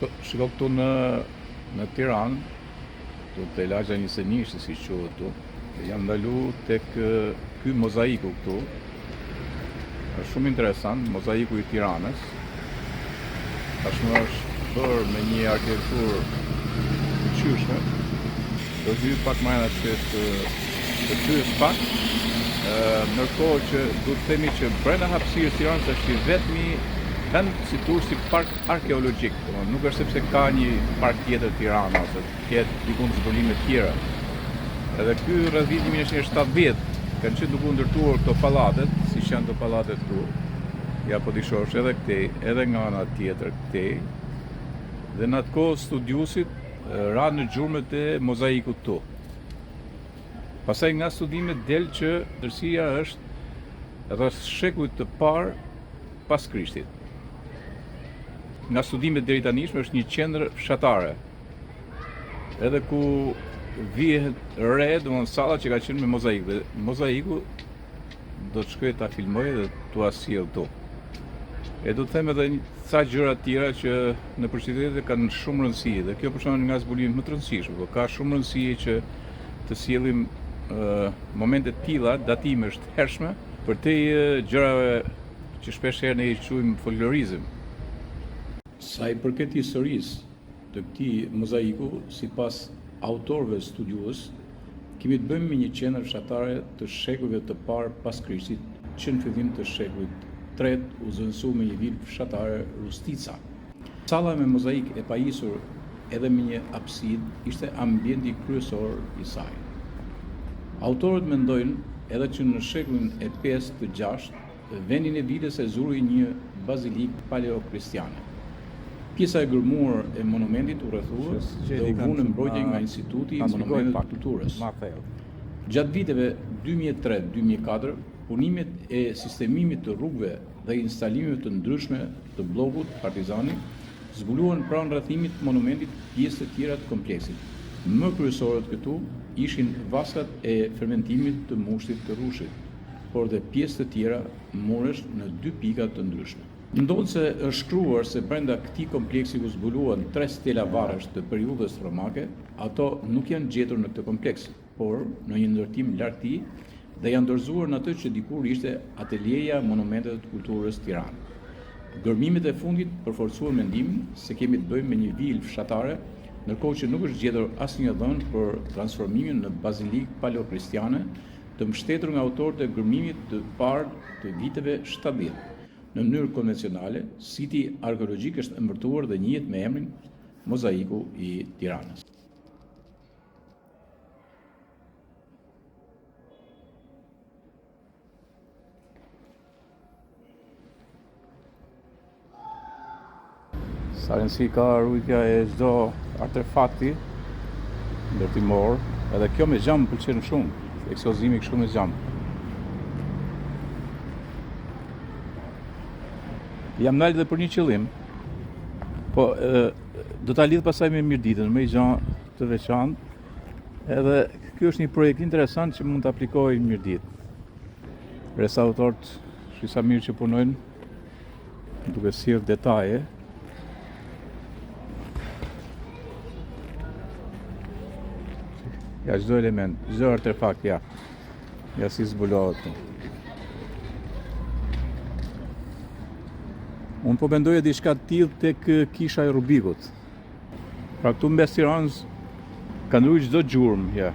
Shiko këtu në Tiranë, këtu te lagja 21, si quhet këtu, jam ndalu tek ky mozaiku këtu. Është shumë interesant, mozaiku I Tiranës. Tashmë është bërë me një arkitekturë të qyshme. Do hy pak më anë të pyes pak. Ndërkohë që duhet të themi që brenda hapësirës Tiranës është I vetmi vend si park arkeologjik. Nuk është sepse ka një park tjetër Tirana ose ketë dikun zbulime të tjera. Edhe ky rreth vitit 1970 kanë qenë duke u ndërtuar këto pallatet, siç janë këto pallatet këtu. Ja po ti shohësh edhe këtej, edhe nga ana tjetër këtej. Dhe në atë kohë studiusit ra në gjurmët e mozaikut këtu. Pastaj nga studimet del që ndërsia është rreth shekullit të parë pas Krishtit. Nga studimet deri tanishme është një qendër fshatare. Edhe ku vihet re, domethënë salla që ka qenë me mozaik. Dhe mozaiku do të shkoj ta filmoj dhe t'ua sjell këtu. E do të them edhe ca gjëra të tjera që në qytete kanë shumë rëndësi dhe kjo për shembull nga zbulimet më të rëndësishme, por ka shumë rëndësi që të sjellim momente të tilla, datime të hershme për te gjërave që shpesh herë ne I quajmë folklorizëm. Sa I përket historisë të këtij mozaiku, sipas autorëve studiues, kemi të bëjmë me një qendër fshatare të shekullit të parë pas Krishtit, që në fillim të shekullit të u zëvendësua me një vilë fshatare rustica. Salla me mozaik e pajisur edhe me një apsidë ishte ambienti kryesor I saj. Autorët mendojnë edhe që në shekullin e 5 të 6 vendin e vilës e zuri një bazilikë paleokristiane. Pjesa e gërmuar e monumentit u rrethua dhe u vënë mbrojtje nga Instituti I Monumenteve të Kulturës. Gjatë viteve 2003-2004, punimet e sistemimit të rrugëve dhe instalimeve të ndryshme të bllokut Partizani zbuluan pranë rrethimit të monumentit pjesë të tjera të kompleksit. Më kryesorët këtu ishin vaskat e fermentimit të mushtit të rrushit, por dhe pjesë të tjera muresh në 2 pika të ndryshme. Ndodh se është shkruar se brenda këtij kompleksi ku zbuluan 3 stela varresh të periudhës romake, ato nuk janë gjetur në këtë kompleks, por në një ndërtim larg tij dhe janë dorëzuar në atë që dikur ishte Atelieja e Monumenteve të Kulturës Tiranë. Gërmimet e fundit përforcuan mendimin se kemi të bëjmë me një vilë fshatare, ndërkohë që nuk është gjetur asnjë dhënë për transformimin në bazilikë paleokristiane të mbështetur nga autorët e gërmimit të parë të viteve 70. Në mënyrë konvencionale, siti arkeologjik është emërtuar dhe njihet me emrin Mozaiku I Tiranës. Sa rëndësi ka rujtja e çdo artefakti ndërtimor, edhe kjo me xham pëlqen shumë, ekspozimi kështu me xham. Jam ndalë dhe për një qëllim, po do ta lidh pasaj me mirëditën, me një gjë të veçantë, edhe ky është një projekt interesant që mund të aplikojë në mirëditë. Restaurantorët sa mirë që punojnë duke sjellë detaje. Ja çdo element, çdo artefakt ja si zbulohet këtu. Unë po mendoja diçka të tillë tek kisha e Rubikut. Pra këtu mbes Tiranës kanë rujt çdo gjurmë, ja.